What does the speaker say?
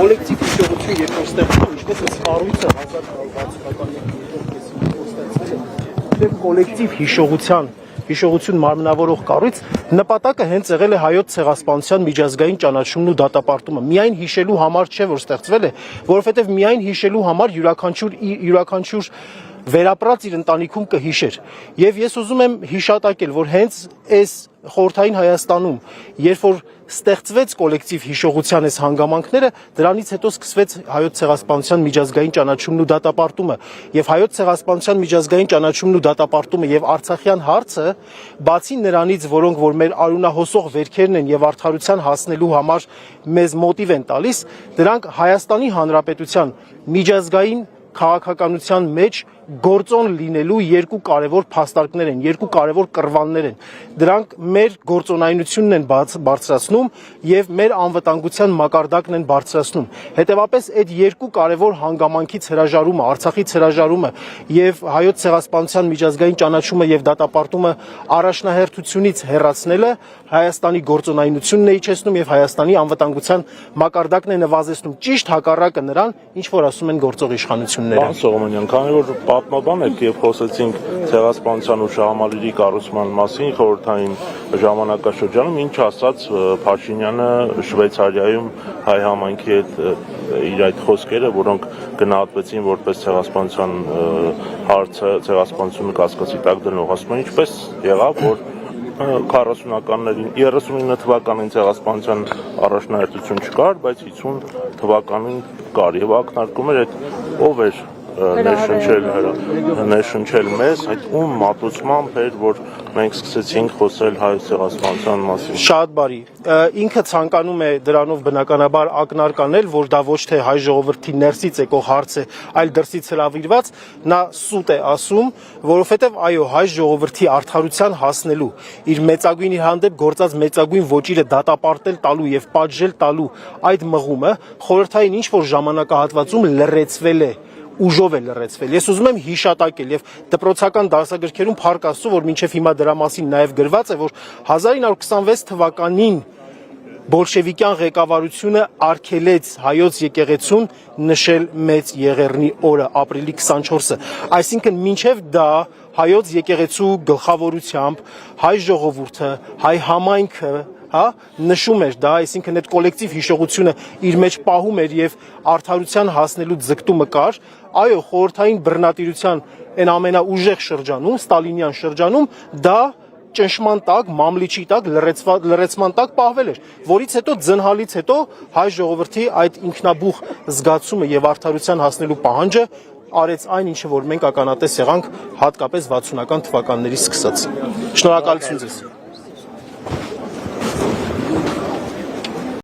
կոլեկտիվ հիշողություն երբ որ ստեղծվում է, ինչպես այս կառույցը 1960-ականների կոլեկտիվ հիշողություն մարմնավորող կառույց նպատակը հենց եղել է հայոց ցեղասպանության միջազգային ճանաչումն ու դատապարտումը։ Միայն հիշելու համար չէ, որ ստեղծվել է, որովհետև միայն հիշելու համար յուրաքանչյուր վերապրած իր ընտանիքում կհիշեր։ Եվ ես ուզում եմ հիշատակել, որ հենց այս խորհրդային Հայաստանում, երբ որ ստեղծվեց կոլեկտիվ հիշողության այս հանգամանքները, դրանից հետո սկսվեց հայոց ցեղասպանության միջազգային ճանաչումն ու դատապարտումը։ Եվ հայոց ցեղասպանության միջազգային ճանաչումն ու դատապարտումը եւ Արցախյան հարցը, բացի նրանից, որոնք որ մեր արունահոսող վերքերն են եւ արդարության հասնելու համար մեզ մոտիվ են տալիս, դրանք Հայաստանի Հանրապետության միջազգային քաղաքականության մեջ գործոն լինելու երկու կարևոր փաստարկներ են, երկու կարևոր կռվաններ են։ Դրանք մեր գործոնայնությունն են բարձրացնում եւ մեր անվտանգության մակարդակն են բարձրացնում։ Հետևաբար այդ երկու կարևոր հանգամանքից հրաժարումը, Արցախից հրաժարումը եւ հայոց ցեղասպանության միջազգային ճանաչումը եւ դատապարտումը առաջնահերթությունից հեռացնելը Հայաստանի գործոնայնությունն է իջեցնում եւ Հայաստանի անվտանգության մակարդակն է նվազեցնում, ճիշտ հակառակը նրան, ինչ որ ասում են գործող իշխանությունները։ Պարոն Սողոմոնյան, քանի որ պատմաբան եք եւ խոսեցինք ցեղասպանության ու շահամալիրի կառուցման մասին խորհրդային ժամանակաշրջանում, ինչ ասաց Փաշինյանը Շվեյցարիայում հայ համայնքի հետ իր այդ խոսքերը, որոնք գնահատվեցին որպես ցեղասպանության հարցը, ցեղասպանությունը կասկածի տակ դնող, ասում են, ինչպես եղավ, որ 39 թվականին ցեղասպանության առաջնահերթություն չկար, բայց 50 թվականին կար եւ ակնարկում էր այդ ով էր ներշնչել մեզ, այդ ում մատուցմամբ էր, որ մենք սկսեցինք խոսել հայոց ցեղասպանության մասին։ Շատ բարի։ Ինքը ցանկանում է դրանով բնականաբար ակնարկանել, որ դա ոչ թե հայ ժողովրդի ներսից եկող հարց է, այլ դրսից հրավիրված, նա սուտ է ասում, որովհետև այո, հայ ժողովրդի արդարության հասնելու, իր մեծագույնի հանդեպ գործած մեծագույն ոճիրը դատապարտել տալու եւ պատժել տալու այդ մղումը խորհրդային ինչ որ ժամանակահատվածում լրացվել է։ Ուժով է լրացվել։ Ես ուզում եմ հիշատակել եւ դպրոցական դասագրքերում փառք Աստծո, որ մինչեւ հիմա դրա մասին նաեւ գրված է, որ 1926 թվականին բոլշևիկյան ղեկավարությունը արգելեց հայոց եկեղեցուն նշել մեծ Եղեռնի օրը, ապրիլի 24-ը։ Այսինքն մինչեւ դա հայոց եկեղեցու գլխավորությամբ հայ ժողովուրդը, հայ համայնքը նշում էր դա, այսինքն այդ կոլեկտիվ հիշողությունը իր մեջ պահում էր եւ արդարության հասնելու ձգտումը կար, այո, խորհրդային բռնատիրության այն ամենաուժեղ շրջանում, ստալինյան շրջանում դա ճնշման տակ, մամլիչի տակ, լրացման տակ պահվել էր, որից հետո ձնհալից հետո հայ ժողովրդի այդ ինքնաբուխ զգացումը եւ արդարության հասնելու պահանջը արեց այն, ինչը որ մենք ականատես եղանք հատկապես 60-ական թվականներից սկսած։ Շնորհակալություն ձեզ։